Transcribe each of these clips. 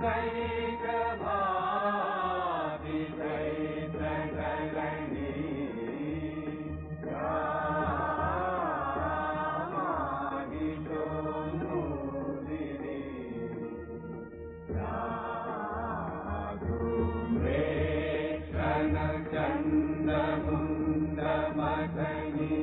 दैत्यभावि दैत्यजननी माहिषोन्मूलिनी धूम्रेक्षणचन्द्रमुण्डमदनी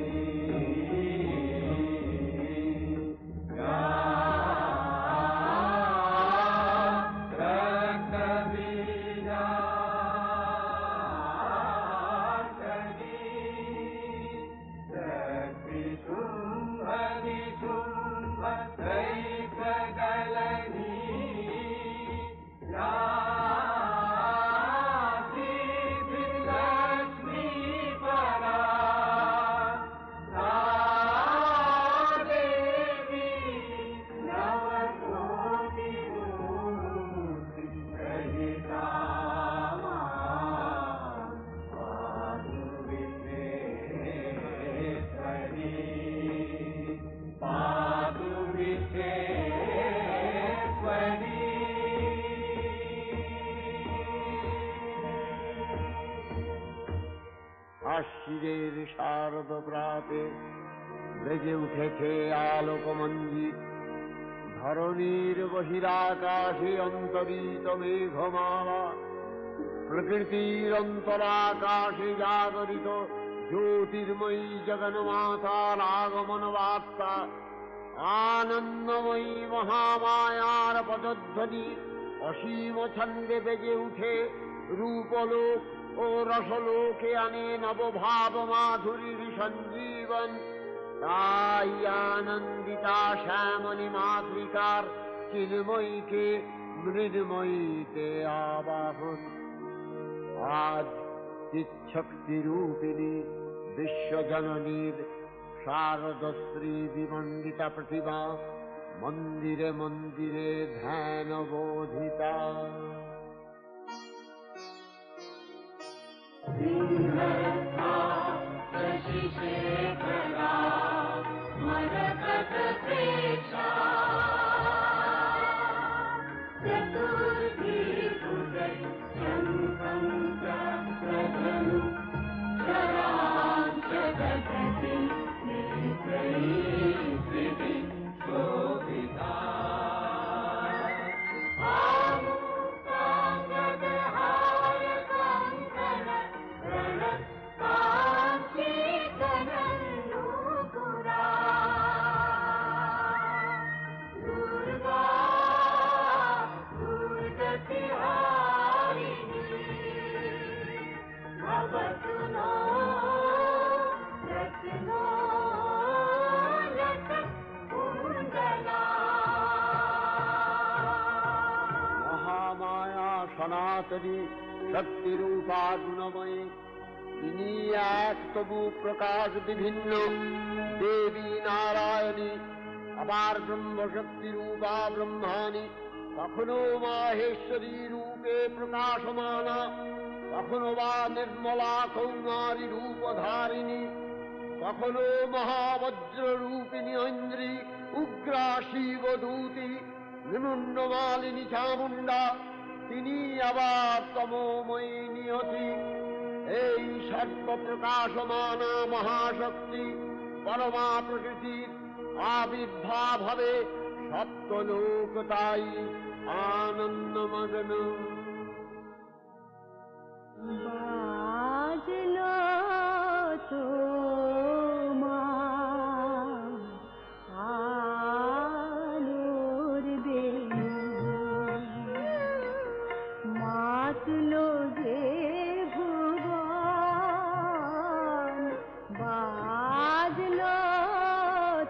আশ্বিরের শারদ প্রাতে বেজে উঠেছে আলোকমঞ্জিত, ধরণীর বহিরাকাশে অন্তরিত মেঘমালা, প্রকৃতির অন্তরাকাশে জাগরিত জ্যোতির্ময়ী জগন্মাতার আগমন বার্তা, আনন্দময়ী মহামায়ার পদধ্বনি অসীম ছন্দে বেজে উঠে রূপলোক ও রসলোকে আনে নবভাব মাধুরীর সঞ্জীবন। তাই আনন্দিতা শ্যামনী মাতৃকার চিন্ময়ীকে মৃন্ময়ীতে আবাহন। আজ চিৎশক্তি রূপিণী বিশ্বজননীর শারদশ্রী বিমণ্ডিতা প্রতিমা মন্দিরে মন্দিরে ধ্যান বোধিতা। शशिशेखरा मरकतप्रेक्षा चतुर्थी भुजै शङ्खं चक्रधनु शरांश दधति नेत्रैः स्फीतिः शोभिता। সনাতনী শক্তিরূপা গুণময়ী, তিনি এক তবু প্রকাশ বিভিন্ন দেবী নারায়ণী, আবার ব্রহ্মশক্তি রূপা ব্রহ্মাণী, কখনো মাহেশ্বরী রূপে প্রকাশমানা, কখনো বা নির্মলা কৌমারী রূপধারিণী, কখনো মহাবজ্র রূপিণী ঐন্দ্রী উগ্রা শিবদূতি নিমুন্নমালিনী চামুণ্ডা, তিনি আবার তমোময়ী নিয়তি। এই সর্বপ্রকাশমানা মহাশক্তি পরমা প্রকৃতির আবির্ভাব হবে সপ্তলোক তাই আনন্দমগ্ন। বাজলো তোমার আলোর বেণু, মাতলো যে ভুবন, বাজলো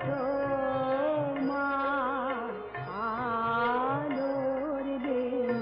তোমার আলোর বেণু।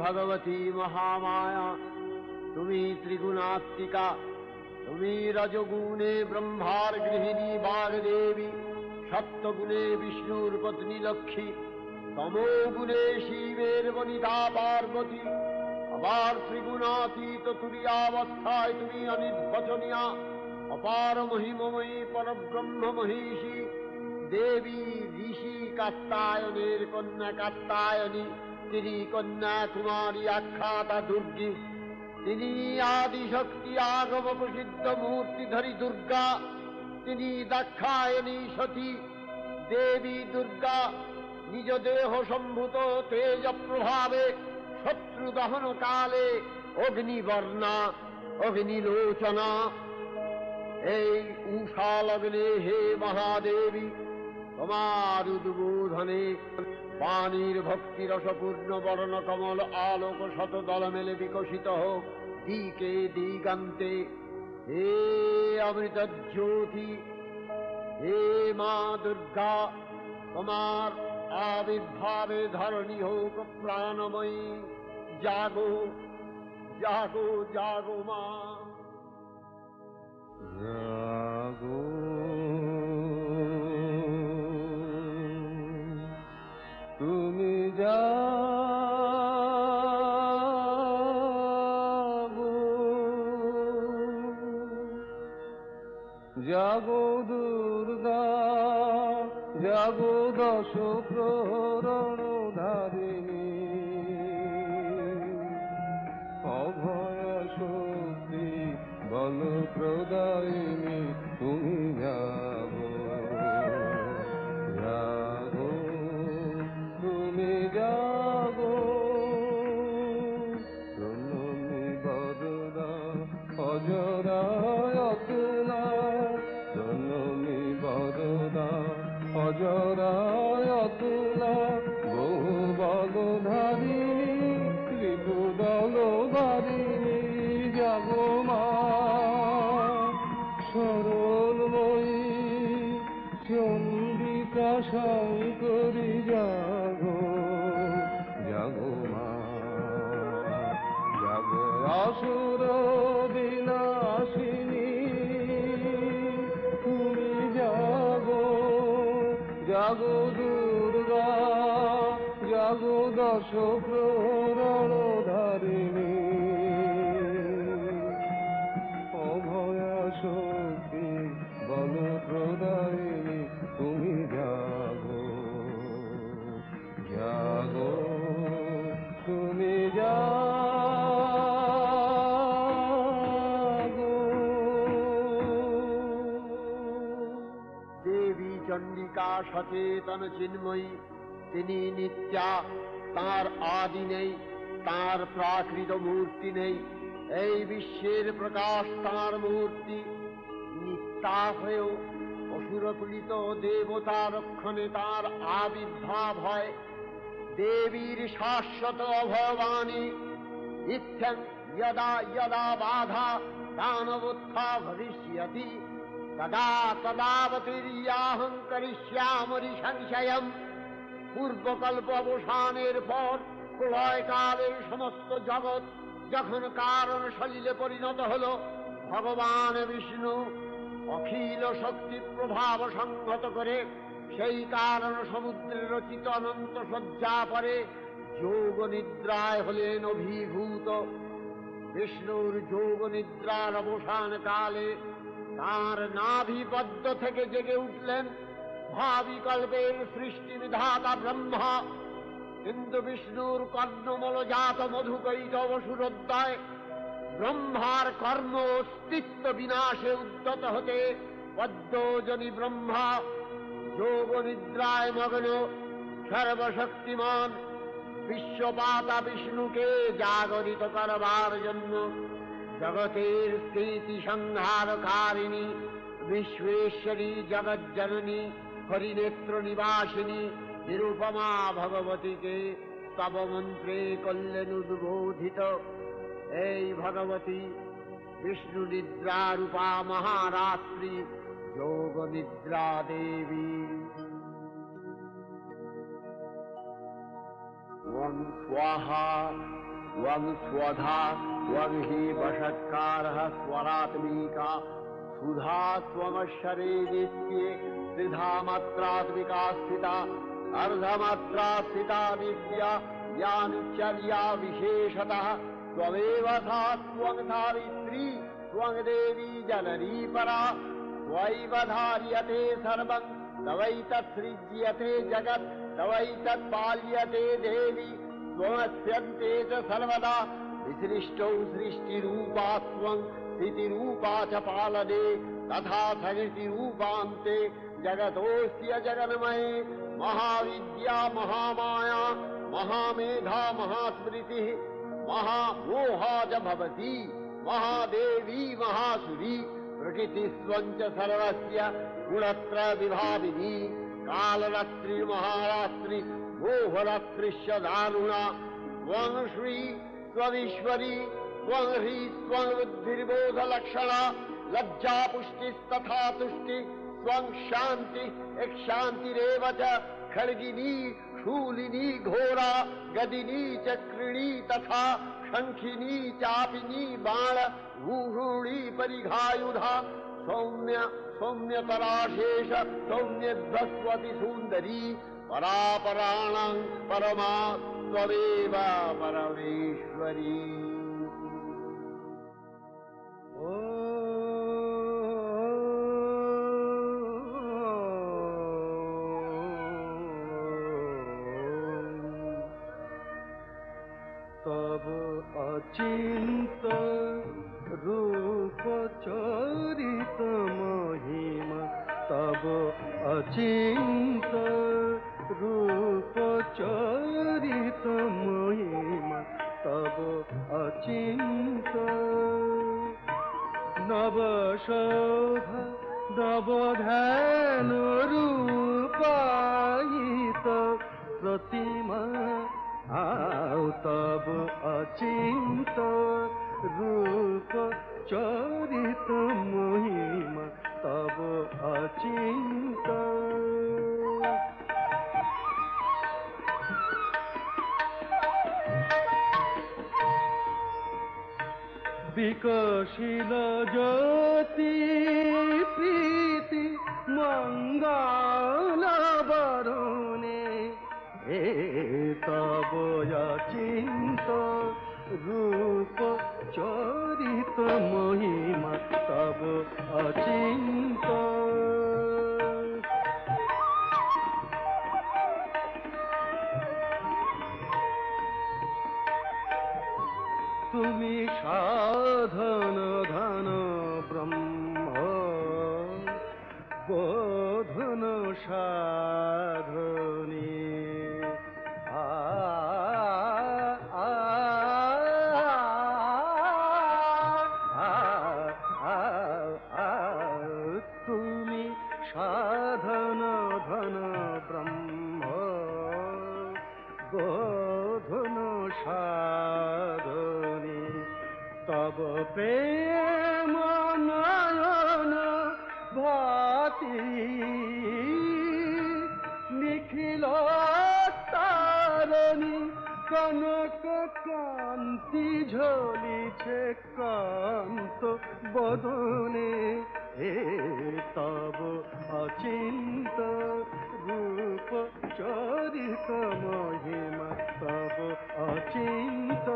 ভগবতী মহামায়া, তুমি ত্রিগুণাত্মিকা, তুমি রজগুণে ব্রহ্মার গৃহিণী বাগদেবী, সত্যগুণে বিষ্ণুর পত্নী লক্ষ্মী, তমোগুণে শিবের বনিতা পার্বতী, আবার ত্রিগুণাতীত তুরীয়াবস্থায় তুমি অনির্বচনীয়া, অপার মহিমময়ী পরব্রহ্ম মহিষী, দেবী ঋষি কাত্যায়নের কন্যা কাত্যায়নী, তিনি কন্যা কুমারী আখ্যাতা দুর্গী, তিনি আদিশক্তি আগম প্রসিদ্ধ মূর্তিধরী দুর্গা, তিনি দাক্ষায়ণী সতী। দেবী দুর্গা নিজ দেহ সম্ভূত তেজ প্রভাবে শত্রু দহন কালে অগ্নিবর্ণা অগ্নিলোচনা। এই উষা লগ্নে হে মহাদেবী, তোমার উদ্বোধনে পানির ভক্তি রসপূর্ণ বর্ণ কমল আলোক শত দল মেলে বিকশিত হোক দিকে দিগান্তে। হে অমৃত জ্যোতি, হে মা দুর্গা, তোমার আবির্ভাবে ধরণী হোক প্রাণময়ী। জাগো জাগো জাগো মা, জাগো তুমি জাগো, জাগো দুর্গা, জাগো দশ প্রহরণ ধারিণী, অভয় শক্তি বল প্রদায়িনী, তুমি জাগো জাগো তুমি জাগো। জননী বরদা অজরায় অতুলা, জননী বরদা অজরায় অতুলা, বহু বলধারিণী ত্রিভু দলধারিণী, জাগো মা সরলময়ী চন্দ্রিকা শঙ্করী, জাগো জাগো মা, জাগো আসুর বিনাশিনী, তুমি জাগো জাগো দুর্গা, জাগো দশ প্রহরণ ধারিণী, অভয়া শক্তি বল প্রদায়িনী, তুমি জাগো জাগো তুমি জাগো। দেবী চণ্ডিকা সচেতন চিন্ময়ী, তিনি নিত্যা, তার আদি নেই, তার প্রাকৃত মূর্তি নেই। এই বিশ্বের প্রকাশ তার মূর্তি, নিত্যা হয়েও অসুরকুলিত দেবতা রক্ষণে তার আবির্ভাব হয়। দেবীর শাশ্বত অভয়বাণী, ইত্যং যদা যদা বাধা দানবোত্থা ভবিষ্যতি, তদা তদাবতীর্যাহং করিষ্যামি সংশয়ম। পূর্বকল্প অবসানের পর প্রলয়কালের সমস্ত জগৎ যখন কারণ সলিলে পরিণত হল, ভগবান বিষ্ণু অখিল শক্তি প্রভাব সংহত করে সেই কারণ সমুদ্রে রচিত অনন্ত শয্যা পরে যোগ নিদ্রায় হলেন অভিভূত। বিষ্ণুর যোগ নিদ্রার অবসান কালে তাঁর নাভিপদ্ম থেকে জেগে উঠলেন ভাবিকল্পের সৃষ্টি বিধাতা ব্রহ্মা। কিন্তু বিষ্ণুর কর্ণমলজাত মধুকৈত অসুরোদ্দয় ব্রহ্মার কর্ম অস্তিত্ব বিনাশে উদ্যত হতে পদ্মজনী ব্রহ্মা যোগ নিদ্রায় মগ্ন সর্বশক্তিমান বিশ্বপাতা বিষ্ণুকে জাগরিত করবার জন্য জগতের স্থিতি সংহারকারিণী বিশ্বেশ্বরী জগজ্জননী হরিনেত্র নিবাসিনী নিরুপমা ভগবতীকে স্তব মন্ত্রে করলেন উদ্বোধিত। এই ভগবতী বিষ্ণু নিদ্রা রূপা মহারাত্রি যোগ নিদ্রা দেবী। ওম স্বাহা त्वं स्वधा त्वं हि वषट्कारः स्वरात्मिका सुधा त्वमक्षरे नित्ये त्रिधा मात्रात्मिका स्थिता अर्धमात्रा स्थिता विद्या यानुचर्या विशेषतः त्वमेव सा त्वं सावित्री त्वं देवी जननी परा त्वयैव धार्यते सर्वं तवैतत्सृज्यते जगत् तवैतत्पाल्यते देवी त्वमस्यन्ते च सर्वदा विसृष्टौ सृष्टिरूपा त्वं स्थितिरूपा च पालने तथा सकृतिरूपान्ते जगतोऽस्य जगन्मये महाविद्या महामाया महामेधा महास्मृतिः महामोहा च भवति महादेवी महासुरी प्रकृतिस्त्वं च सर्वस्य गुणत्रय विभाविनी कालरात्रिर्महारात्रि मोहरात्रिश्च दारुणा त्वं श्री त्वमीश्वरी त्वं ह्री त्वं बुद्धिर्बोधलक्षणा लज्जा पुष्टिस्तथा तुष्टि त्वं शान्ति शान्तिरेव च खड्गिनी शूलिनी घोरा गदिनी चक्रिणी तथा शङ्खिनी चापिनी बाण भूषुणी परिघायुधा सौम्य सौम्यतराशेष सौम्यध्वस्वति सुन्दरी परापराणां परमा त्वमेव परमेश्वरी। तब अचिंत रूप चरित महिमा तब अचिंत रूप चरित महिमा तब अचिंत नव शोभा नव ध्यान रूपायित प्रतिमा आओ तब अचिंत रूप चरित महिमा तब अचिंत विकसिल ज्योति प्रीति मंगल बरुणे तब अचिंत रूप चरित महिमा तब अचिंत तुमी साधन धन ब्रह्म बोधन साधनी तुमी साधन धन ब्रह्म बोधन साधनी तब प्रेम नयन भाति निखिल तारणी कनक कांति झलिছে कांत बदने तब अचिंत रूप चरित महिमा तब अचिंत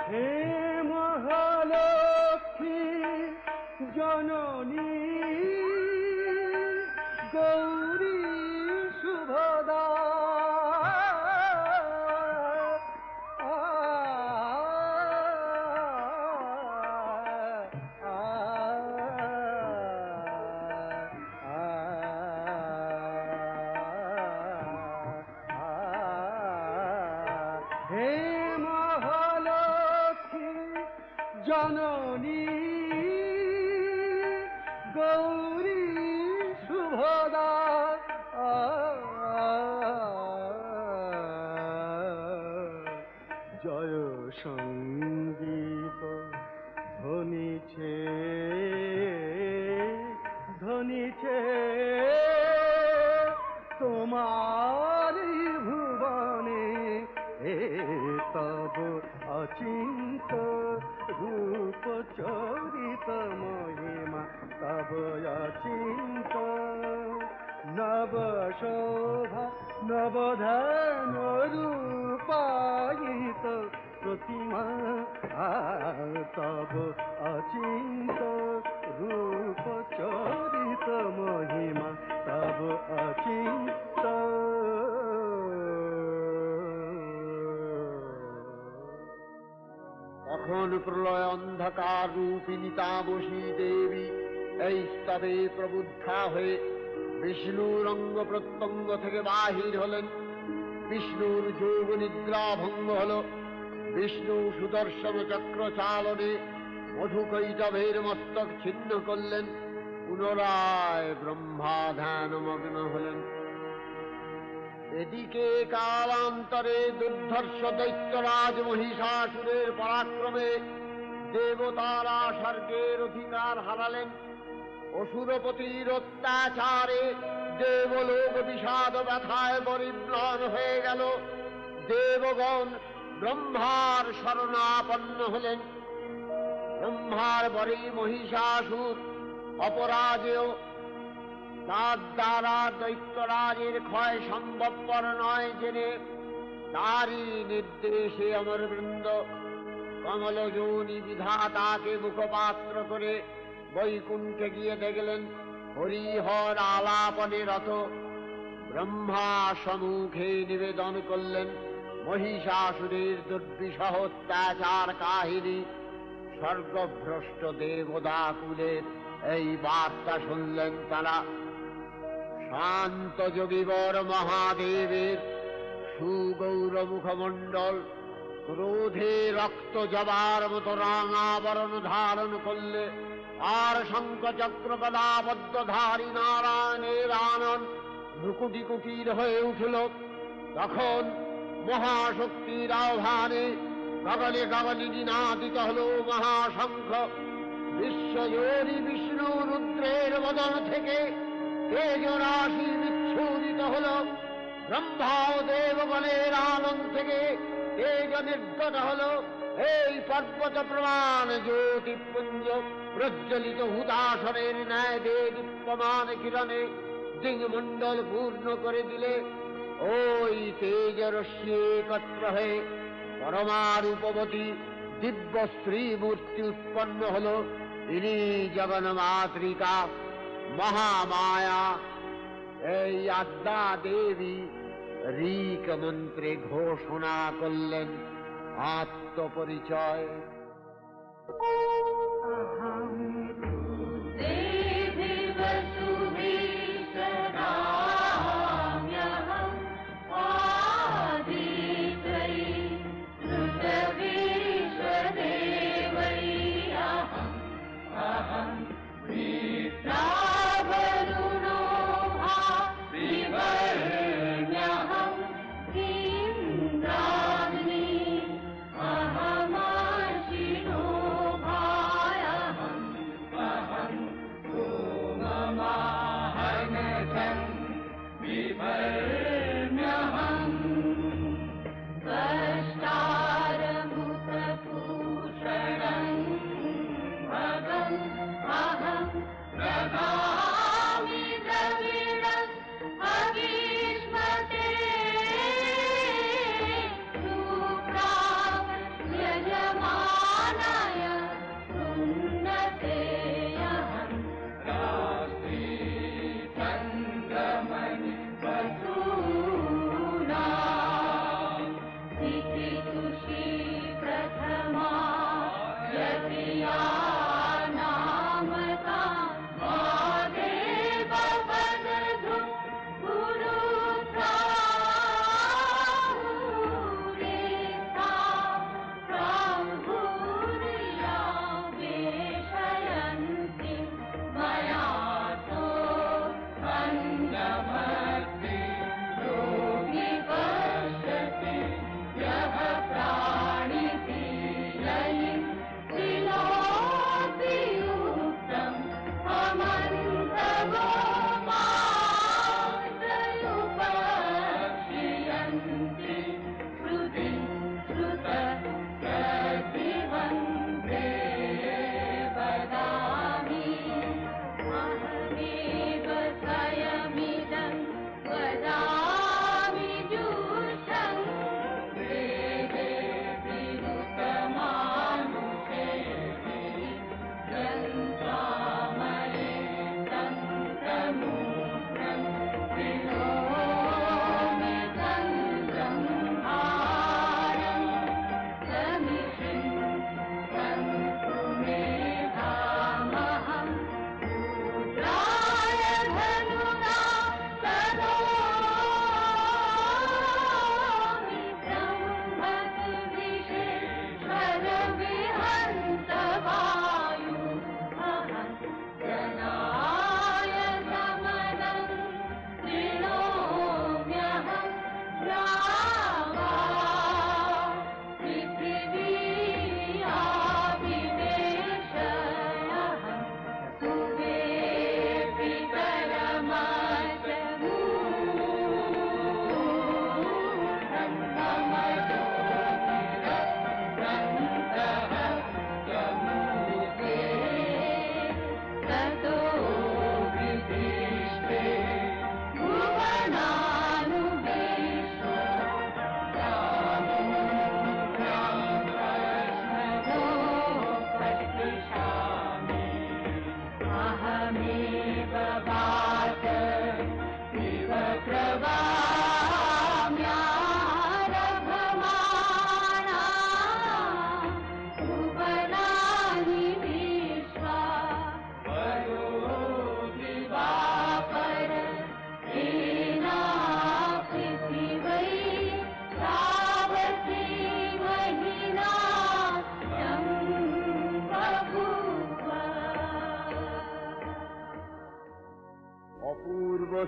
हे महालक्ष्मी जननी गौरी शुभदा हे महालक्ष्मी जननी गौरी शुभदा जय संगीत ধ্বনিছে ধ্বনিছে তোমার ভুবনে তব অচিন্ত রূপ চরিত মহিমা তব অচিন্ত নব শোভা নবধন রূপায়িত প্রতিমা তব অচিন্ত রূপ চরিত মহিমা তব অচিন্ত তখন প্রলয় অন্ধকার রূপিণী তামসী দেবী এই স্তবে প্রবুদ্ধা হয়ে বিষ্ণুর অঙ্গ প্রত্যঙ্গ থেকে বাহির হলেন। বিষ্ণুর যোগ নিদ্রা ভঙ্গ হল। বিষ্ণু সুদর্শন চক্র চালনে মধুকৈটভের মস্তক ছিন্ন করলেন। পুনরায় ব্রহ্মা ধ্যানমগ্ন হলেন। এদিকে কালান্তরে দুর্ধর্ষ দৈত্যরাজ মহিষাসুরের পরাক্রমে দেবতারা স্বর্গের অধিকার হারালেন। অসুরপতির অত্যাচারে দেবলোক বিষাদ ব্যথায় পরিম্লান হয়ে গেল। দেবগণ ব্রহ্মার শরণাপন্ন হলেন। ব্রহ্মার বরে মহিষাসুর অপরাজেয়, তার দ্বারা দৈত্যরাজের ক্ষয় সম্ভবপর নয় জেনে তারই নির্দেশে অমরবৃন্দ কমলযোনি বিধাতাকে মুখপাত্র করে বৈকুণ্ঠে গিয়ে দেখলেন হরিহর আলাপনে রত। ব্রহ্মা সম্মুখে নিবেদন করলেন মহিষাসুরের দুর্বিষহ অত্যাচার কাহিনী। স্বর্গভ্রষ্ট দেবদাকুলের এই বার্তা শুনলেন তারা। শান্ত যোগীবর মহাদেবের সুগৌর মুখমণ্ডল ক্রোধে রক্ত জবার মতো রাঙাবরণ ধারণ করলে, আর শঙ্খচক্র গদাবদ্ধধারী নারায়ণের আনন ভ্রুকুটি কুটির হয়ে উঠল। তখন মহাশক্তির আহ্বানে গগনে গগনে নিনাদিত হল মহাশঙ্খ। বিশ্বজোরি বিষ্ণু রুদ্রের বদন থেকে তেজরাশি বিচ্ছুরিত হল। ব্রহ্মা ও দেবগণের আনন্দ থেকে তেজ নির্গত হল। এই পর্বত প্রমাণ জ্যোতিপুঞ্জ প্রজ্বলিত হুতাসনের ন্যায় দীপ্যমান কিরণে দিংমণ্ডল পূর্ণ করে দিলে ওই তেজরশ্মি একত্র হয়ে পরমারূপবতী দিব্য স্ত্রী মূর্তি উৎপন্ন হল। ইনি জগন্মাতৃকা মহামায়া। এই আদ্যা দেবী ঋক মন্ত্রে ঘোষণা করলেন আত্মপরিচয়। देवी वसुवेशराम्यहम् आदित्रयी श्रुतविश्वदेवै अहम् वरुणो विवर्ण्यहम् इन्द्राग्नि अहमाशिनो भा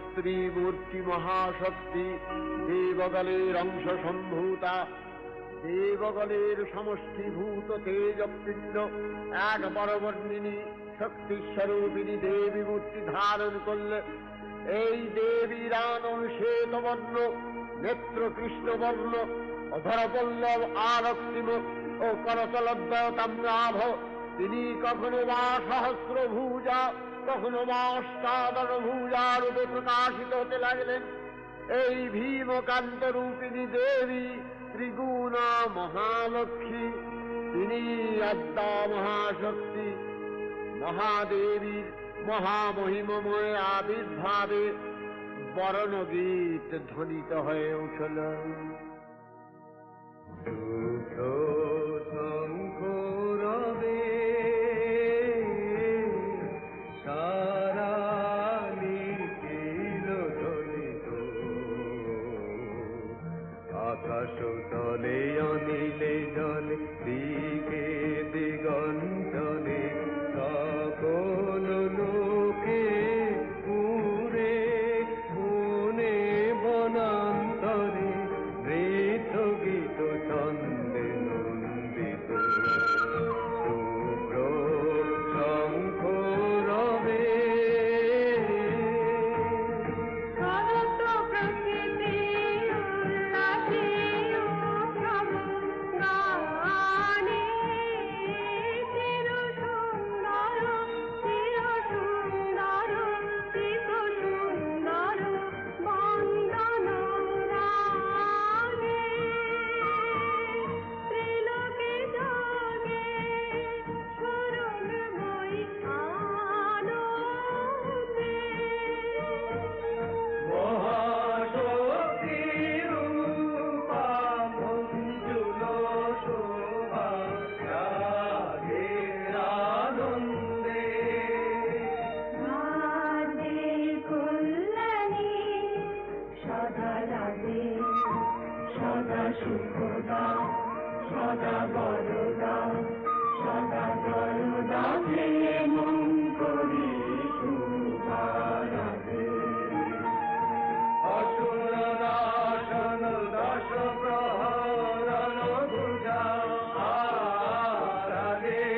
স্ত্রী মূর্তি মহাশক্তি, দেবগলের অংশ সম্ভূতা, দেবগলের সমষ্টিভূত তেজপিণ্ড এক বরবর্ণিনী শক্তিস্বরূপিণী দেবী মূর্তি ধারণ করলে এই দেবীর আনন শ্বেতবর্ণ, নেত্র কৃষ্ণবর্ণ, অধরপল্লব আরক্তিম ও করতলদ্বয় তাম্রাভ। তিনি কখনো বা সহস্রভুজা, কখনো বা অষ্টাদশভুজা রূপে প্রকাশিত হতে লাগলেন। এই ভীমকান্ত রূপিণী দেবী ত্রিগুণা মহালক্ষ্মী, তিনি আদ্যা মহাশক্তি। মহাদেবীর মহামহিমময় আবির্ভাবে বরণগীত ধ্বনিত হয়ে উঠল। শঙ্করবে সারা নীল ধ্বনিত, আকাশ তলে অনিলে জলে দিকে দিগন্তরে সকল লোকে পুরে পুনে বনান্তরে নৃত্য গীত ছন্দে নন্দিত। শুভ্র শঙ্খ রবে সমস্ত প্রকৃতি উল্লাসে উৎসব গানে, চির সুন্দর চির সুন্দর চিত সুন্দর বন্দন রাগে, ত্রিলোকে জাগে স্মরণময়ী আনন্দে। মহাশক্তি রূপা মঞ্জুল শোভা রাগে আনন্দে। রাধে কল্যাণী সদা রাধে, সদা সুখদা, সদা বরদা, সদা বরদা হে মঙ্গলী শুভা রাধে। অসুর নাশন দশ প্রহরণ ভুজা রাগে।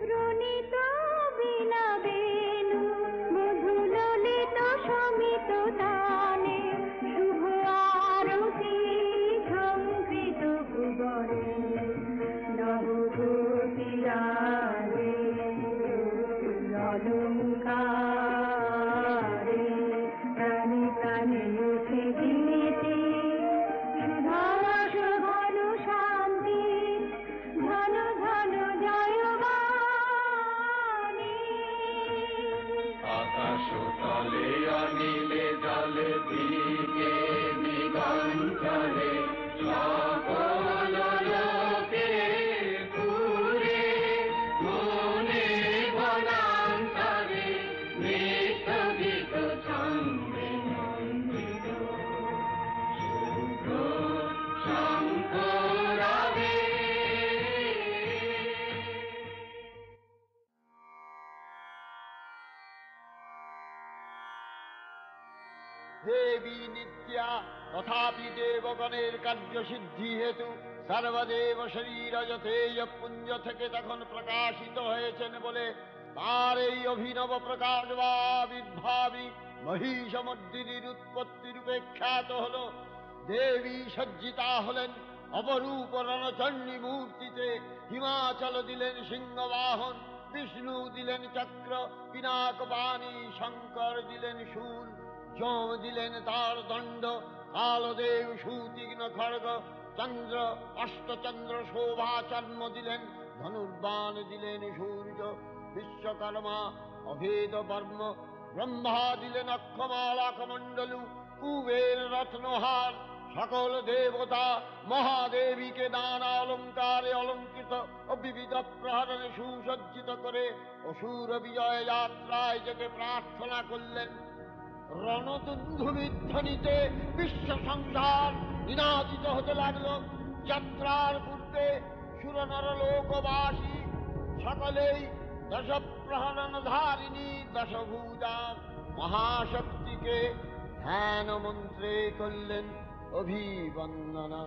রণিত বীণা বেণু মধুললিত সমিত তানে, শুভ আরতি সংকৃত ভুবনে নবভূতি রাগে অলঙ্কারে। প্রাণে প্রাণে উঠে গীতি সুধারস ঘন শান্তি, ঘন ঘন জয়বাণী। আকাশ তলে অনিলে জলে দিকে দিগন্তরে সকল লোকে পুরে মনে বনান্তরে নৃত্য গীত ছন্দে নন্দিত। শুভ্র শঙ্খ রবে দেবী নিত্যা, তথাপি দেবগণের কার্যসিদ্ধি হেতু সর্বদেব শরীর যথেয় পুঞ্জ থেকে তখন প্রকাশিত হয়েছেন বলে তার এই অভিনব প্রকাশ বা আবির্ভাবী মহিষমর্দিনীর উৎপত্তি রূপে খ্যাত হল। দেবী সজ্জিতা হলেন অপরূপ রণচণ্ডী মূর্তিতে। হিমাচল দিলেন সিংহবাহন, বিষ্ণু দিলেন চক্র পিনাক বাণী, শঙ্কর দিলেন শূল, যম দিলেন তার দণ্ড, কালদেব সুতীক্ষ্ণ খড়গ, চন্দ্র অষ্টচন্দ্র শোভা চর্ম দিলেন, ধনুর্বাণ দিলেন সূর্য, বিশ্বকর্মা অভেদ বর্ম, ব্রহ্মা দিলেন অক্ষমালা কমণ্ডলু, কুবের রত্নহার। সকল দেবতা মহাদেবীকে নানা অলঙ্কারে অলঙ্কৃত ও বিবিধ প্রহরণে সুসজ্জিত করে অসুর বিজয় যাত্রায় যেতে প্রার্থনা করলেন। রণদুন্ধুবিধ্বনিতে বিশ্ব সংসার নিনাদিত হতে লাগল। যাত্রার পূর্বে সুরনর লোকবাসী সকলেই দশ প্রহরণ ধারিণী দশভুজা মহাশক্তিকে ধ্যান মন্ত্রে করলেন অভিবন্দনা।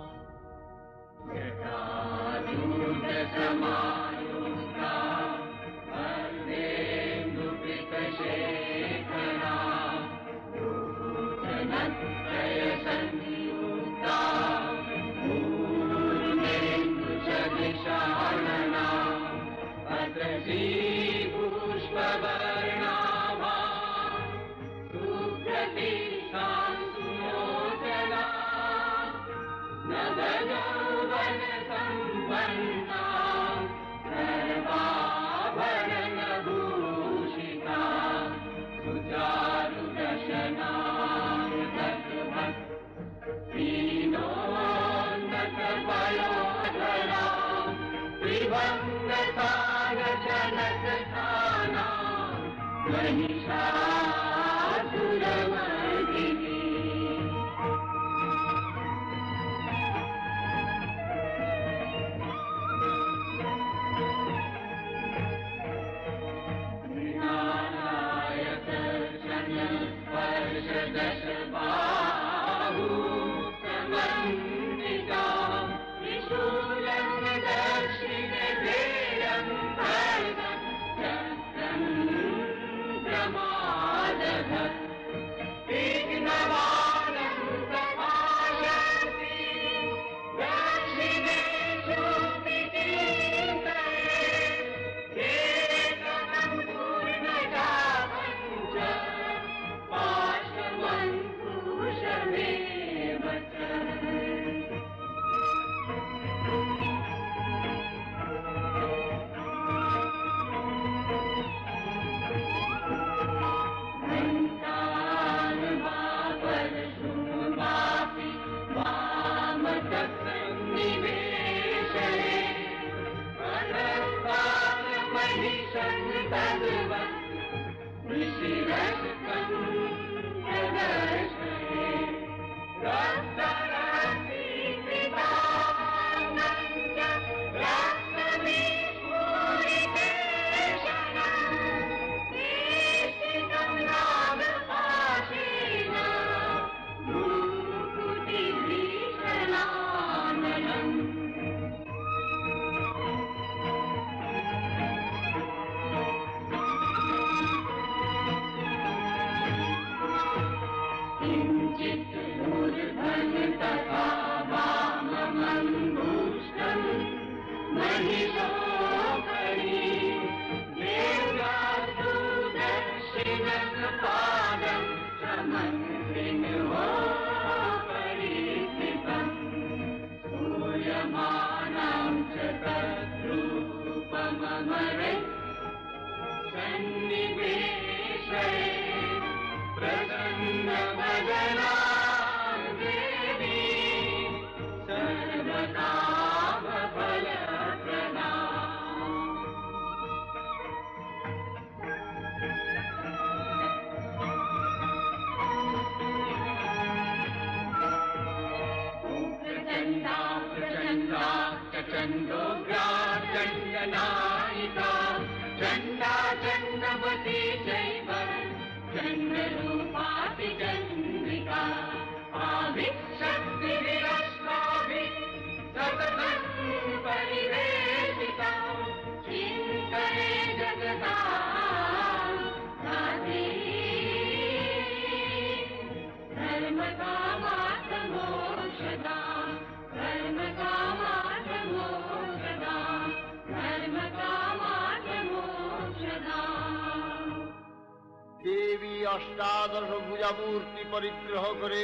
দেবী অষ্টাদশ ভুজামূর্তি পরিগ্রহ করে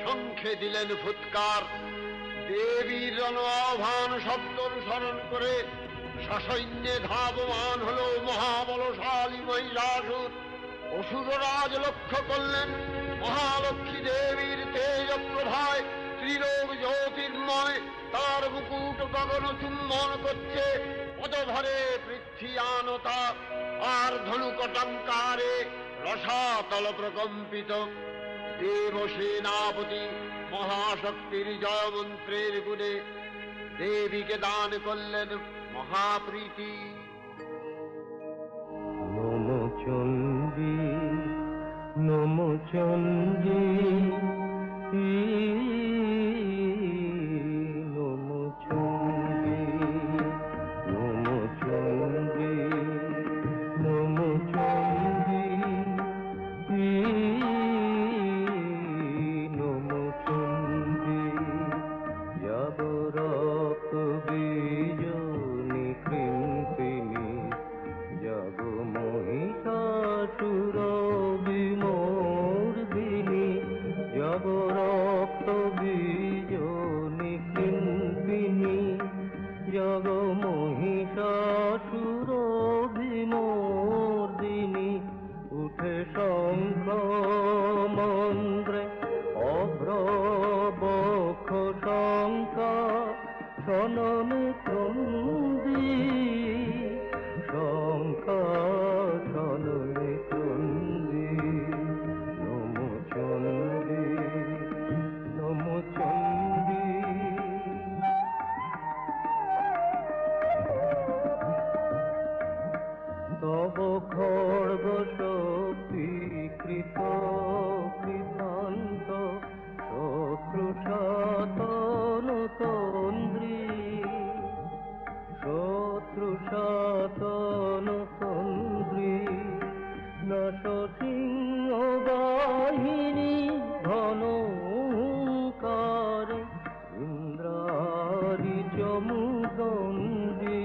শঙ্খে দিলেন ফুৎকার। দেবীর রণ আহ্বান শব্দ অনুসরণ করে সসৈন্যে ধাবমান হল মহাবলশালী মহিষাসুর। অসুররাজ লক্ষ্য করলেন মহালক্ষ্মী দেবীর তেজ প্রভায় ত্রিলোক জ্যোতির্ময়, তার মুকুট গগন চুম্বন করছে, পদধরে পৃথ্বীয়ানতা আর ধনুকটঙ্কারে রসাতল প্রকম্পিত। দেবসেনাপতি মহাশক্তির জয়মন্ত্রের গুণে দেবীকে দান করলেন মহাপ্রীতি। নম চণ্ডী চন্ডী নম চন্ডী নম চন্ডী নম চন্ডী নম চন্ডী যাব রক্ত বীজনি কৃন্তিনি যাব মহিষাসুর বিমর্দিনী যাব রক্ত বীজনি কৃন্তিনি যাব মহিষাসুর বিমর্দিনী উঠে শঙ্খ মন্দ্রে অভ্রবক্ষ শঙ্কা শনন ক্রন্দী শঙ্কা শনন ক্রন্দী নম চন্ডী নম চন্ডী তব খড়গ শক্তি কৃত কৃতান্ত শত্রু সাতন তন্দ্রী শত্রু সাতন তন্দ্রী নাশ সিংহ বাহিনী ধনকার ইন্দ্রারি চমুদণ্ডী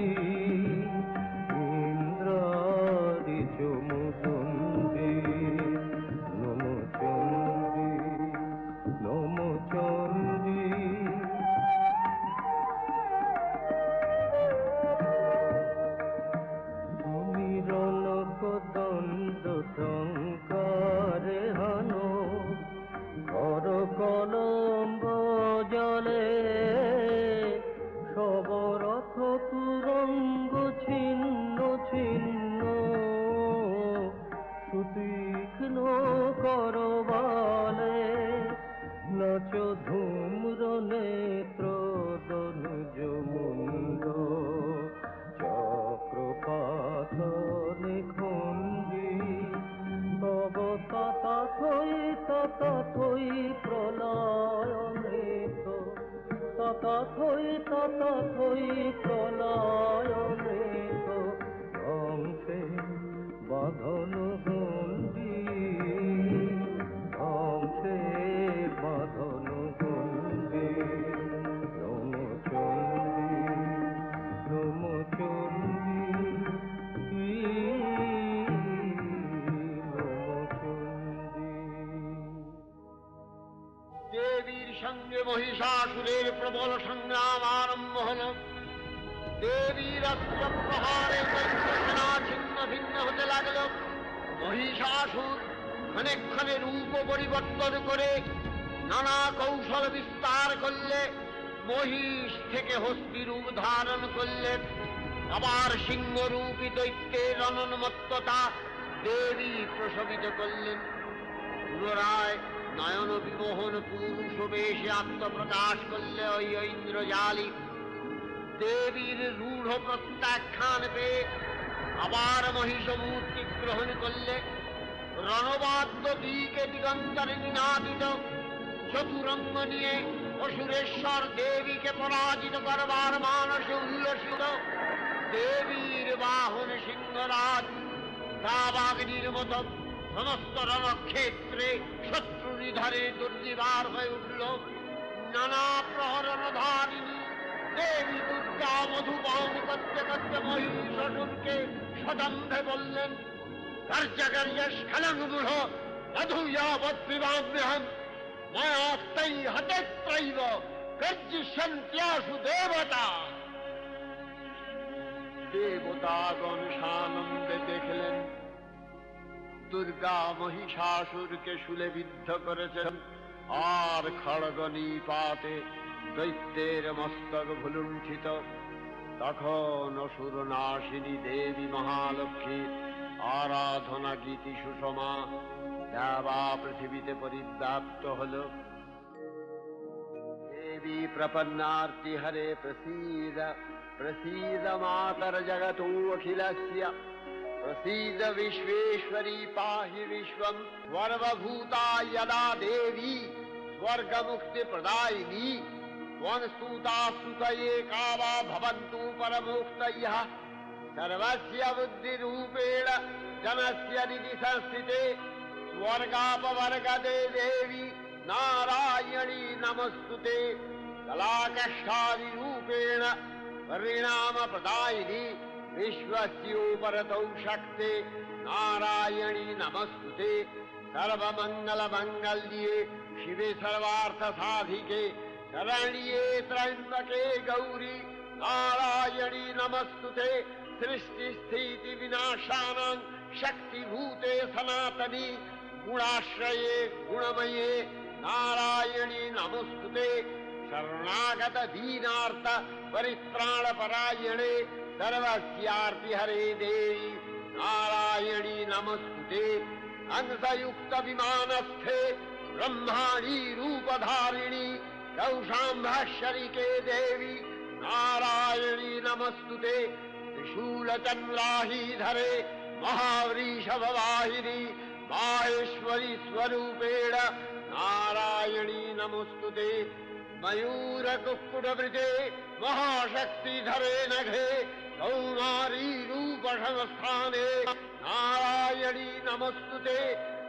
ইন্দ্রারি চমুদণ্ডী নম চন্ডী নম চন্ডী সমীরণ দণ্ড টঙ্কারে হানো কর কলম্ব জলে সবরথ তুরঙ্গ ছিন্ন ছিন্ন সুতীক্ষ্ণ করবালে নাচ ধূম্র নেত্র দনুজ মুন্ড চক্রপাত নিখণ্ডী তব তথাথই প্রলয়নেত তথাথই প্রলয়নেত ধ্বংসে বাঁধন গণ্ডী ধ্বংসে বাঁধন গণ্ডী নম চন্ডী নম চন্ডী নম চন্ডী দেবীর সঙ্গে মহিষাসুরের প্রবল সংগ্রাম আরম্ভ হল। দেবীর অস্ত্র প্রহারে দৈত্যসেনা ছিন্ন ভিন্ন হতে লাগল। মহিষাসুর ক্ষণে ক্ষণে রূপ পরিবর্তন করে নানা কৌশল বিস্তার করলে, মহিষ থেকে হস্তি রূপ ধারণ করলে, আবার সিংহরূপী দৈত্যের অনন্মত্ততা দেবী প্রশমিত করলেন। পুনরায় নয়ন বিমোহন পুরুষ বেশে আত্মপ্রকাশ করলে ওই ইন্দ্রজালী। দেবীর রূঢ় প্রত্যাখ্যান পেয়ে আবার মহিষ মূর্তি গ্রহণ করলে। রণবাদ্য দিকে দিগন্তরে নিনাদিত, চতুরঙ্গ নিয়ে অসুরেশ্বর দেবীকে পরাজিত করবার মানসে উল্লসিত। দেবীর বাহন সিংহরাজ দাবাগ্নির মতো সমস্ত রণক্ষেত্রে শত্রু নিধারে দুর্নিবার হয়ে উঠল। নানা প্রহরণধারিণী দেবী দুর্গা মধুপান করতে করতে মহিষাসুরকে সদম্ভে বললেন, কার্যকার্য স্খলন মূঢ় মধুয়াবৎপিবাম্যহম মায়াস্তৈ হতেত্রৈব গর্জিষ্যন্ত্যাসু দেবতা। দেবতাগণ সানন্দে দেখলেন দুর্গা মহিষাসুরকে শুলে বিদ্ধ করেছেন, আর খড়গ নিপাতে দৈত্যের মস্তক ভুলুণ্ঠিত। তখন অসুর নাশিনী দেবী মহালক্ষ্মীর আরাধনা গীতি সুষমা দেবা পৃথিবীতে পরিব্যাপ্ত হল। দেবী প্রপন্নার্তি হরে প্রসীদ প্রসীদ মাতর জগতো অখিলস্য प्रसीद विश्वेश्वरी पाहि विश्वं सर्वभूता यदा देवी स्वर्गमुक्तिप्रदायिनी त्वं स्तुता स्तुतये का वा भवन्तु परमोक्तयः सर्वस्य बुद्धिरूपेण जनस्य निधि संस्थिते स्वर्गापवर्गदे देवी नारायणी नमस्तुते कलाकष्टादिरूपेण परिणामप्रदायिनी विश्वस्योपरतौ शक्ते नारायणी नमस्तुते सर्वमङ्गलमङ्गल्ये शिवे सर्वार्थसाधिके शरण्ये त्र्यम्बके गौरी नारायणी नमस्तुते सृष्टिस्थितिविनाशानां शक्तिभूते सनातनी गुणाश्रये गुणमये नारायणी नमस्तुते शरणागत दीनार्थ परित्राणपरायणे सर्वस्यार्तिहरे देवी नारायणी नमस्तुते अंशयुक्त विमानस्थे ब्रह्माणी रूपधारिणी कौशाम्भशरिके देवी नारायणी नमस्तुते त्रिशूलचन्द्राहीधरे महावृषभवाहिनी माहेश्वरी स्वरूपेण नारायणी नमस्तुते मयूरकुक्कुटवृते महाशक्तिधरे नघे कौमारी रूपसंस्थाने नारायणी नमस्तुते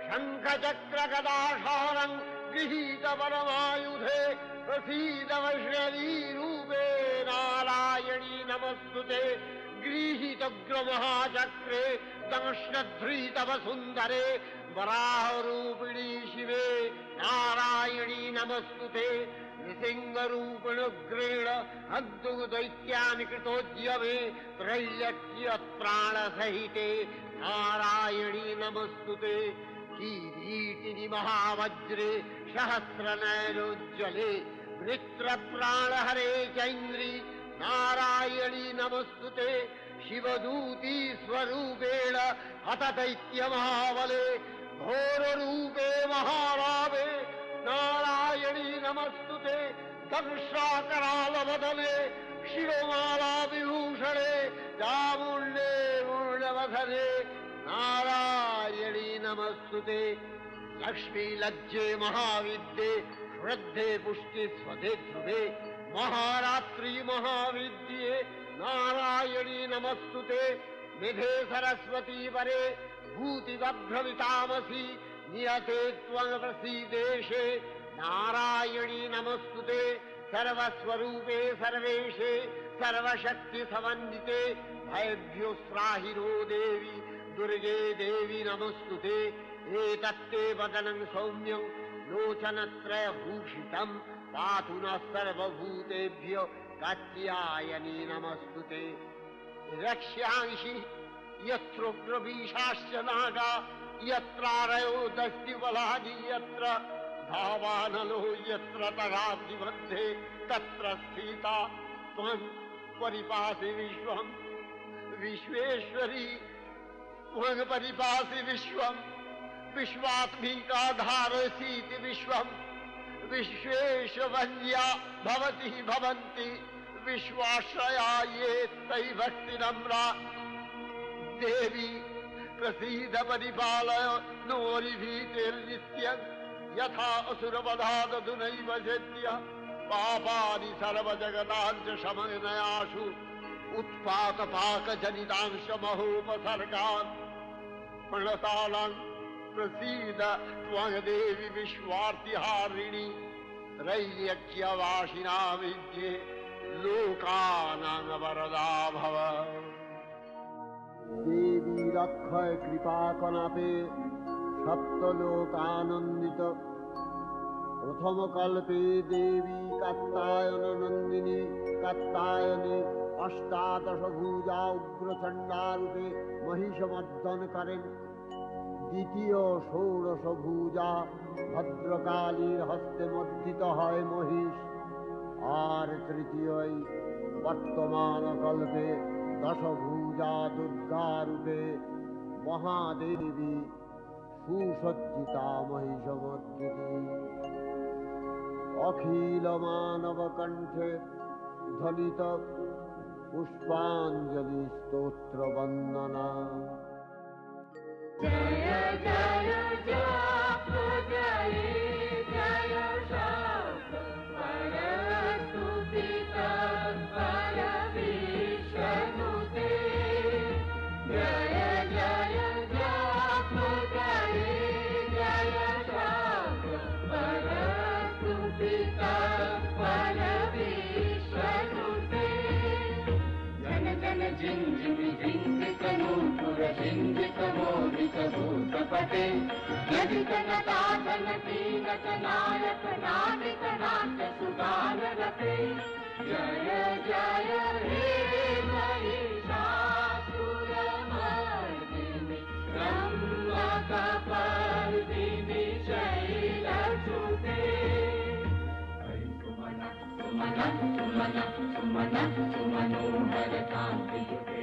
शङ्खचक्रगदाशारं गृहीत परमायुधे प्रसीद वैष्णवी रूपे नारायणी नमस्तुते गृहीतोग्रमहाचक्रे दंश्नध्रीतव सुन्दरे वराहरूपिणी शिवे नारायणी नमस्तुते नृसिंहरूपिणुग्रेण हन्तु दैत्यानि कृतोद्यमे त्रैलक्ष्यप्राणसहिते नारायणी नमस्तुते किरीटिनि महावज्रे सहस्रनयनोज्ज्वले वृत्रप्राणहरे चैन्द्री नारायणी नमस्तुते शिवदूती स्वरूपेण हतदैत्यमहाबले घोररूपे महारावे नारायणी नमस्तुते दंशाकरालवदने शिरोमाला विभूषणे चामुण्डे मूर्णवधने नारायणी नमस्तुते लक्ष्मी लज्जे महाविद्ये श्रद्धे पुष्टि स्वधे ध्रुवे महारात्रि महाविद्ये नारायणी नमस्तुते निधे सरस्वती वरे भूतिवभ्रमितामसि नियते त्वं प्रसीदेशे नारायणी नमस्तुते सर्वस्वरूपे सर्वेशे सर्वशक्तिसमन्विते भयभ्योस्त्राहिनो देवी दुर्गे देवी नमस्तुते एतत्ते वदनं सौम्यं लोचनत्रयभूषितं पातु नः सर्वभूतेभ्यो कात्यायनी नमस्तुते रक्ष्यांसि यत्रोग्रवीशाश्च नागा यत्रारयो दस्युबलानि यत्र धावानलो यत्र तगाब्धिमध्ये तत्र स्थिता त्वं परिपासि विश्वं विश्वेश्वरी त्वं परिपासि विश्वं विश्वात्मिका धारसीति विश्वं विश्वेशवन्या भवति भवन्ति विश्वाश्रया ये तै भक्तिनम्रा देवी प्रसीद परिपालय नोरिभीतिर्नित्यं यथा असुरवधादधुनैव चेत्य पापानि सर्वजगताञ्च शमनयाशु उत्पातपाकजनितांश महोपसर्गान् प्रणतालां प्रसीद त्वं देवी विश्वार्तिहारिणी त्रैलोक्यवासिना विद्ये लोकानां वरदा भव देवी रक्षय कृपाकनापे सप्तलोकानन्दित प्रथम कल्पे देवी कात्यायन नंदिनी कात्यायने अष्टादश भुजा उग्रचंडारूपे महिषमर्दन करें द्वितीय षोडश भुजा भद्रकालीर हस्ते मर्दित है महिष और तृतीय वर्तमान कल्पे दश भुजा दुर्गा रूपे महादेवी सुसज्जिता महिषमर्दिनी अखिल मानव कंठे ध्वनित पुष्पांजलि स्तोत्र वंदना जय जय जाप जय जय शाप परस्तु पिता पर विष्णुते जय जय जाप जय जय शाप परस्तु पिता पर विष्णुते जन जन जिंजिमि जिंजित नूपुर जिंजित मोदित भूतपते यदित नताधन पीनत नायक नाटिक नाट्य सुगान रते जय जय हे महिषासुरमर्दिनि ब्रह्मकपर्दिनि शैलसुते सुमन सुमन सुमन सुमनोहर कान्तियुते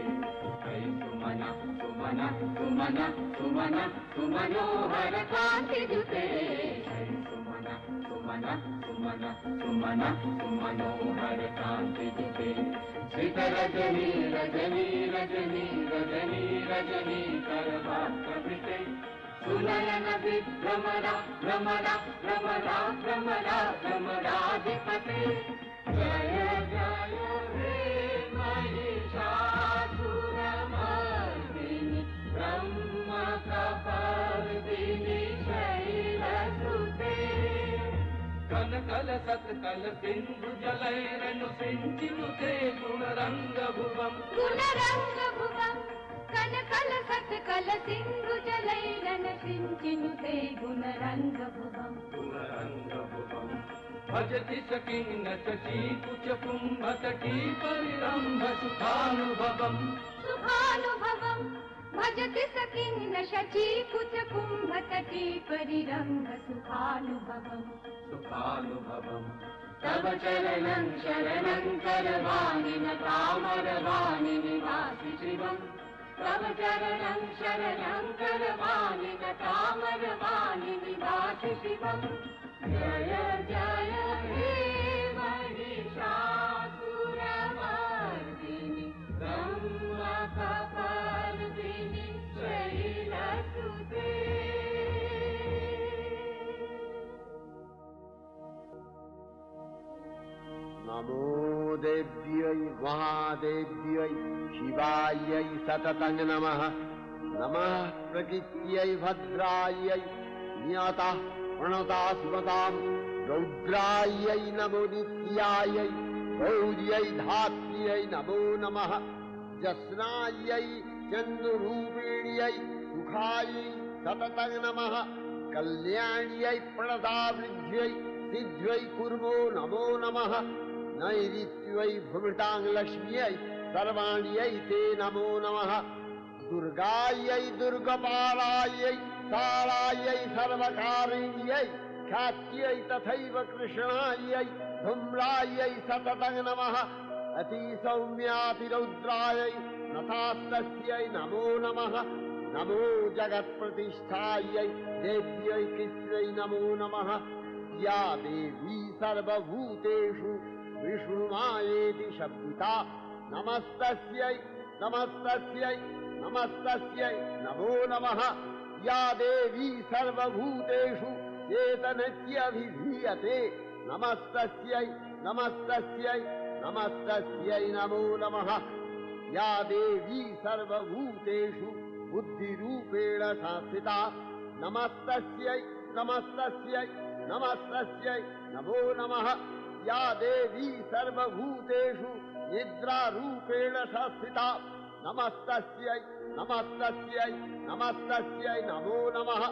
सुमन सुमन सुमन सुमन सुमनोहर कान्तियुते सुमन सुमन सुमन सुमन सुमनोहर कान्तियुते श्रित रजनी रजनी रजनी रजनी रजनी करभाकृते सुनयन विभ्रमरा भ्रमरा भ्रमरा भ्रमरा भ्रमराधिपते जय जय हे महिषासुरमर्दिनि ब्रह्मकपर्दिनि शैलसुते कनकल सत्कल सिंधु जलैरनु सिंचिनुते गुणरंगभुवम् कनकल सत्कल सिंधु जलैरन सिंचिनुते गुणरंगभुवम् भजति सकिन्न शचीकुच कुम्भतटी परिरम्भ सुखानुभवम् भजति सकिन्न शचीकुच कुम्भतटी परिरम्भ सुखानुभवम् तव चरणं शरणं करवाणि न कामरवाणि निवासि शिवम् तव चरणं शरणं करवाणि न कामरवाणि निवासि शिवम् जय जय हे महिषासुरमर्दिनि ब्रह्मकपर्दिनि शैलसुते नमो देव्यै महादेव्यै शिवायै सततं नमः नमः प्रकृत्यै भद्रायै नियतः प्रणता स्मतां रौद्रायै नमो नित्यायै गौर्यै धात्र्यै नमो नमः जस्नायै चन्द्ररूपिण्यै सुखायै सततं नमः कल्याण्यै प्रणतावृद्ध्यै सिद्ध्यै कुर्मो नमो नमः नैऋत्यै भूमिताङ्गलक्ष्म्यै सर्वाण्यै ते नमो नमः दुर्गायै दुर्गपालायै तारायै सर्वकारिण्यै ख्यात्यै तथैव कृष्णायै धूम्रायै सततं नमः अतिसौम्यातिरौद्रायै नथास्तस्यै नमो नमः नमो जगत्प्रतिष्ठायै देव्यै कृत्यै नमो नमः या देवी सर्वभूतेषु विष्णुमायेति शब्दिता नमस्तस्यै नमस्तस्यै नमस्तस्यै नमो नमः या देवी सर्वभूतेषु चेतनत्यभिधीयते नमस्तस्यै नमस्तस्यै नमस्तस्यै नमो नमः या देवी सर्वभूतेषु बुद्धिरूपेण संस्थिता नमस्तस्यै नमस्तस्यै नमस्तस्यै नमो नमः या देवी सर्वभूतेषु निद्रारूपेण संस्थिता नमस्तस्यै नमस्तस्यै नमस्तस्यै नमो नमः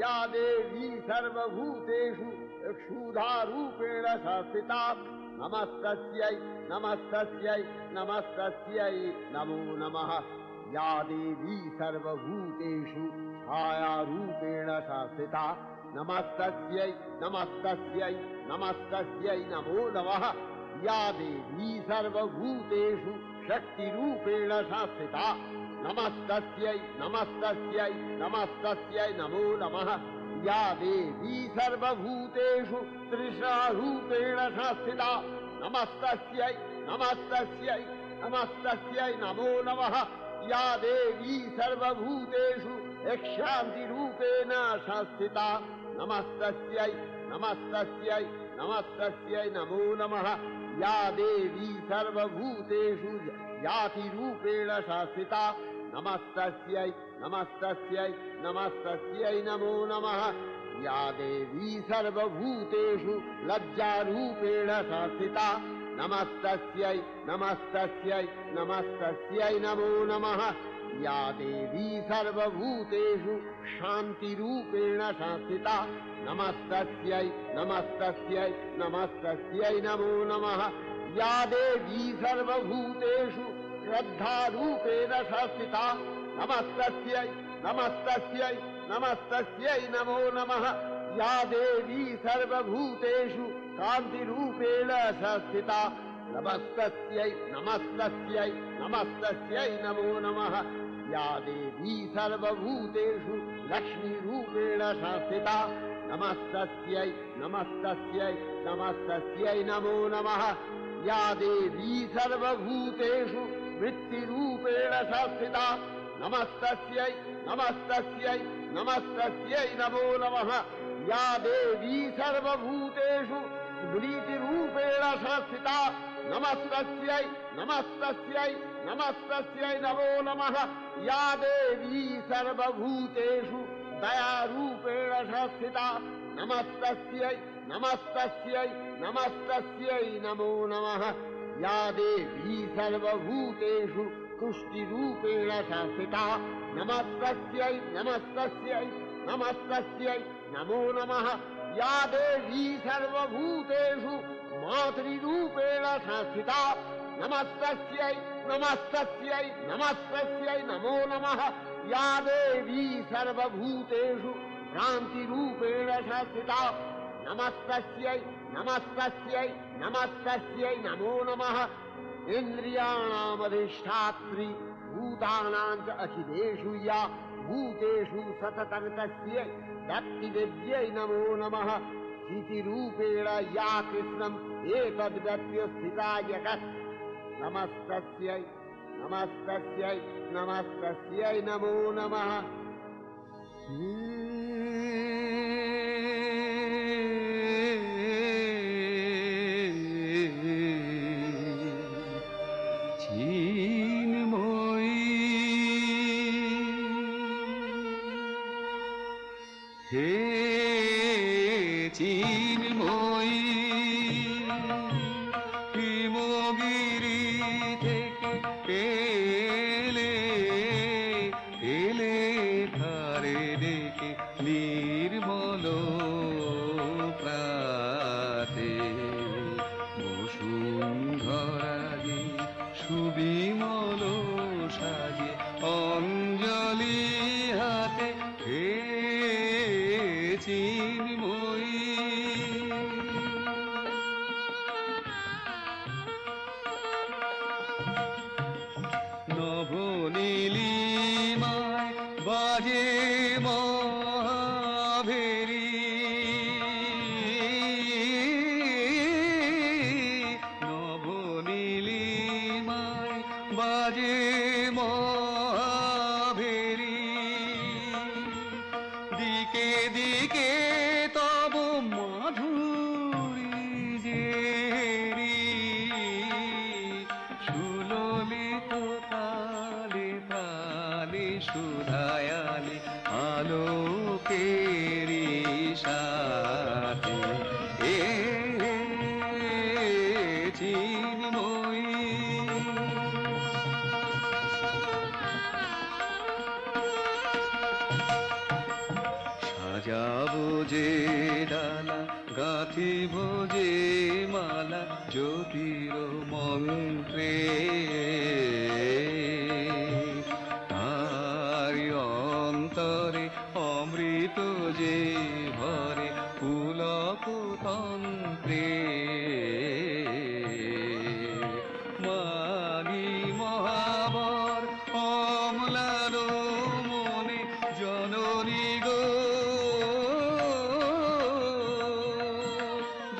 या देवी सर्वभूतेषु क्षुधारूपेण संस्थिता नमस्तस्यै नमस्तस्यै नमस्तस्यै नमो नमः या देवी सर्वभूतेषु छायारूपेण संस्थिता नमस्तस्यै नमस्तस्यै नमस्तस्यै नमो नमः या देवी सर्वभूतेषु शक्तिरूपेण संस्थिता नमस्तस्यै नमस्तस्यै नमस्तस्यै नमो नमः या देवी सर्वभूतेषु तृष्णारूपेण संस्थिता नमस्तस्यै नमस्तस्यै नमस्तस्यै नमो नमः या देवी सर्वभूतेषु यक्षान्तिरूपेण संस्थिता नमस्तस्यै नमस्तस्यै नमस्तस्यै नमो नमः या देवी सर्वभूतेषु यातिरूपेण संस्थिता नमस्तस्यै नमस्तस्यै नमस्तस्यै नमो नमः या देवी सर्वभूतेषु लज्जारूपेण संस्थिता नमस्तस्यै नमस्तस्यै नमस्तस्यै नमो नमः या देवी सर्वभूतेषु शान्तिरूपेण संस्थिता नमस्तस्यै नमस्तस्यै नमस्तस्यै नमो नमः या देवी सर्वभूतेषु श्रद्धारूपेण संस्थिता नमस्तस्यै नमस्तस्यै नमस्तस्यै नमो नमः या देवी सर्वभूतेषु कान्तिरूपेण संस्थिता नमस्तस्यै नमस्तस्यै नमस्तस्यै नमो नमः या देवी सर्वभूतेषु लक्ष्मीरूपेण संस्थिता नमस्तस्यै नमस्तस्यै नमस्तस्यै नमो नमः या देवी सर्वभूतेषु वृत्तिरूपेण संस्थिता नमस्तस्यै नमस्तस्यै नमस्तस्यै नमो नमः या देवी सर्वभूतेषु स्मृतिरूपेण संस्थिता नमस्तस्यै नमस्तस्यै नमस्तस्यै नमो नमः या देवी सर्वभूतेषु दयारूपेण संस्थिता नमस्तस्यै नमस्तस्यै नमस्तस्यै नमो नमः या देवी सर्वभूतेषु तुष्टिरूपेण संस्थिता नमस्तस्यै नमस्तस्यै नमस्तस्यै नमो नमः या देवी सर्वभूतेषु मातृरूपेण संस्थिता नमस्तस्यै नमस्तस्यै नमस्तस्यै नमो नमः या देवी सर्वभूतेषु भ्रान्तिरूपेण संस्थिता नमस्तस्यै नमस्तस्यै नमस्तस्यै नमो नमः इन्द्रियाणामधिष्ठात्री भूतानां च अखिलेषु या भूतेषु सततं तस्यै दत्तिदेव्यै नमो नमः स्थितिरूपेण या कृष्णम् एतद्व्यस्थिता जगत् नमस्तस्यै नमस्तस्यै नमस्तस्यै नमो नमः हे চিন্ময়ী হিমগিরি থেকে এলে ধারে ডেকে নির্মল প্রাতে বসুন্ধরাগে সুবিমল সাজে অঞ্জলি হাতে হে চিন্ময়ী নবনীলিমায় বাজে মহাভেরি নবনীলিমায় বাজে মহাভেরি দিকে দিকে তব মাধুরী জেরি সুললিত তালে তালে সুধায়ালে আলোকেরি সাথে এ চিন্ময়ী সাজাবো যে ডালা গাঁথিব যে মালা জ্যোতির মন্ত্রে তারি অন্তরে অমৃত যে ভরে পুলক তন্ত্রে মাগি মহাবর অমলার মনে জননী গো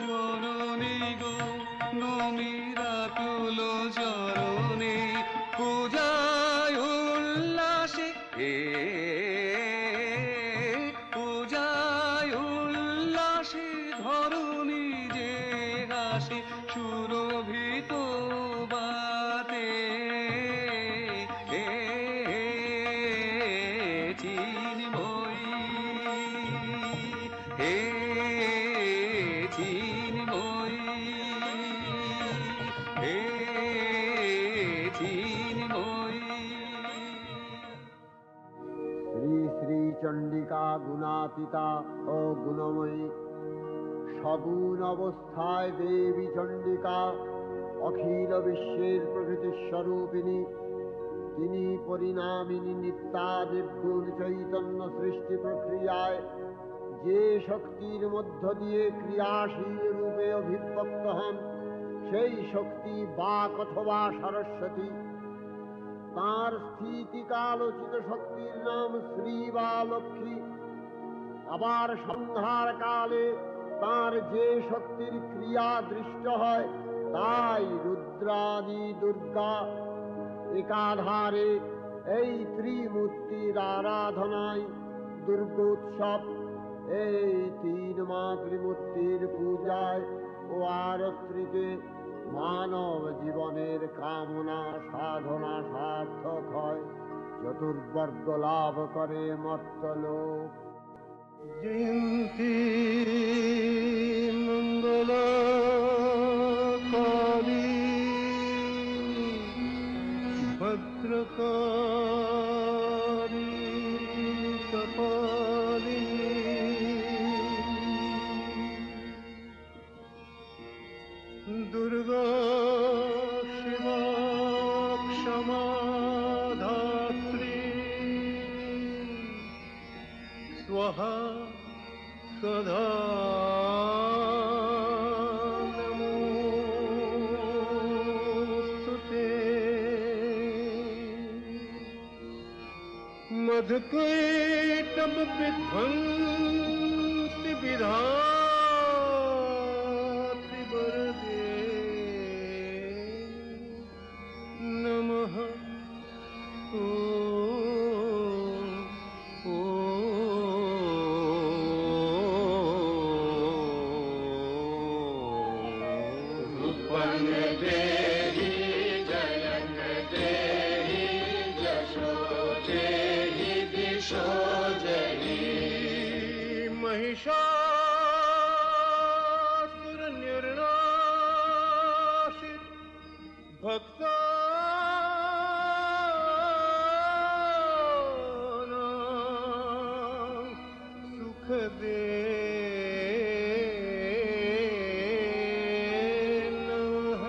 জননী গো নমিরা তুল চরণে পূজায় উল্লাসে আকাশে সুরভিত বাতে চিন্ময়ী হে চিন্ময়ী হে চিন্ময়ী। শ্রী শ্রী চণ্ডিকা গুণাতীতা ও গুণময়ী, সগুণ অবস্থায় দেবী চণ্ডিকা অখিল বিশ্বের প্রকৃতি স্বরূপিণী। তিনি পরিণামিনী নিত্যা নির্গুণ চৈতন্য সৃষ্টি প্রক্রিয়ায় যে শক্তির মধ্য দিয়ে ক্রিয়াশীল রূপে অভিব্যক্ত হন, সেই শক্তি বাক অথবা সরস্বতী। তাঁর স্থিতিকালোচিত শক্তির নাম শ্রী বা লক্ষ্মী। আবার সংহার কালে তাঁর যে শক্তির ক্রিয়া দৃষ্ট হয়, তাই রুদ্রাদি দুর্গা। একাধারে এই ত্রিমূর্তির আরাধনায় দুর্গোৎসব। এই তিন মাতৃমূর্তির পূজায় ও আরতিতে মানব জীবনের কামনা সাধনা সার্থক হয়, চতুর্বর্গ লাভ করে মর্তলোক। জয়ন্তী মঙ্গলাকালী ভদ্রকালী কপালিনী দুর্গা শিবা ক্ষমা ধাত্রী স্বাহা সদা নমোস্তুতে। मधुकैटभ विध्वंसि विधात्रि वरदे नमः। महिषासुर निर्नाशित भक्तानां सुख दे नमः।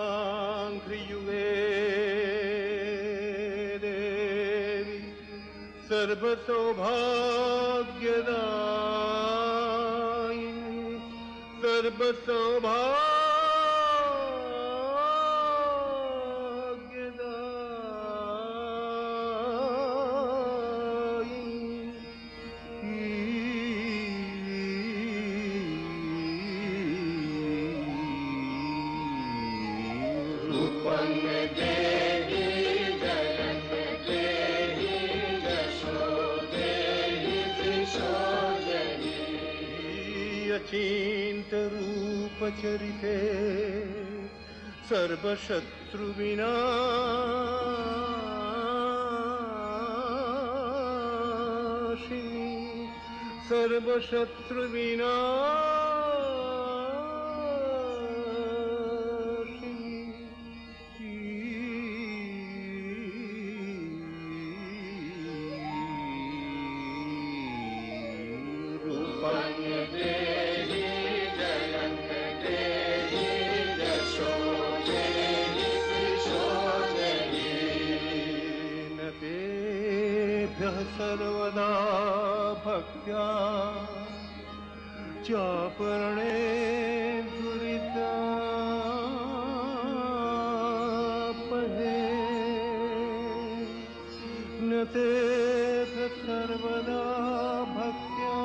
वन्दिताङ्घ्रियुगे देवी सर्वसौभाग्यदायिनी अचिंत रूप चरिते सर्वशत्रु विनाशिनी सर्वशत्रु सर्वदा भक्त्या चापरणे दुरितापहे न ते सर्वदा भक्त्या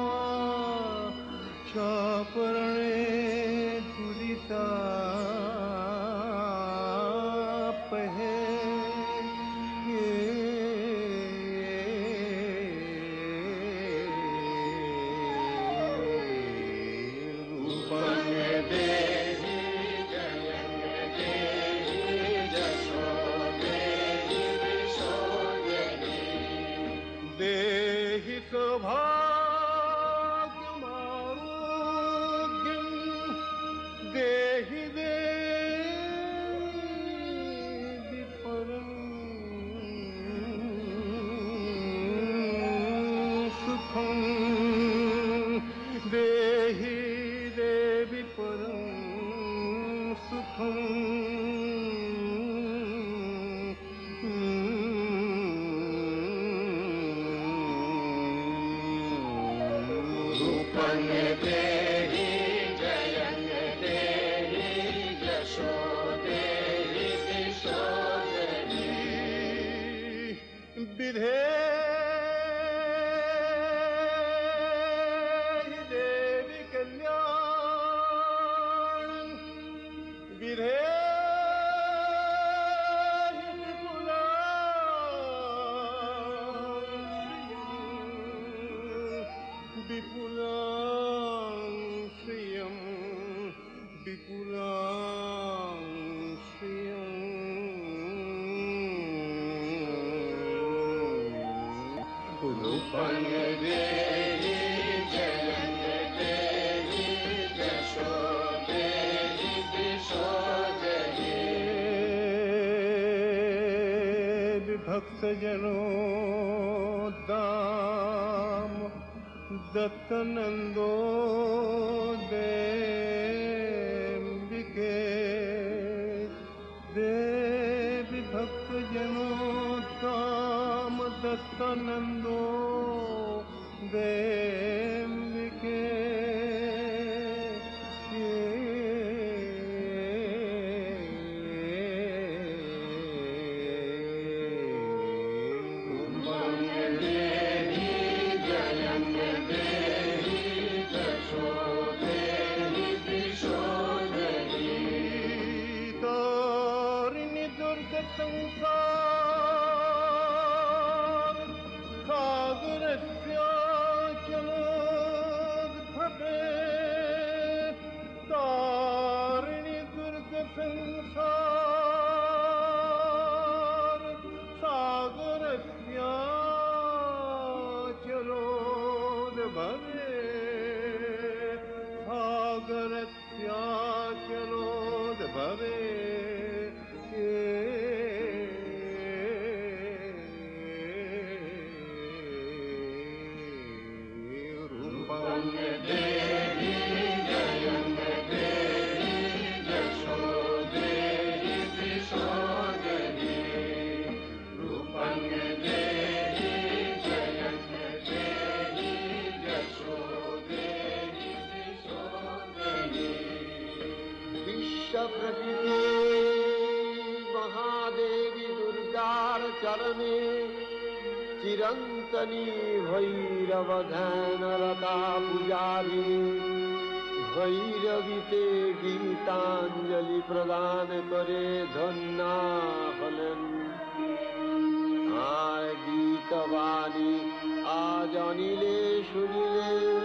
चापरणे दुरिता पहे भक्तजनों दाम दत्तनंदो देविके देवी भक्तजनों दाम दत्तनंदो देविके महादेवी दुर्गार चरणे चिरंतनी भैरव ध्यान रता पुजारी भैरवी ते गीतांजलि प्रदान करे धन्ना हलन आय गीतवाणी आज अनिले सुनिले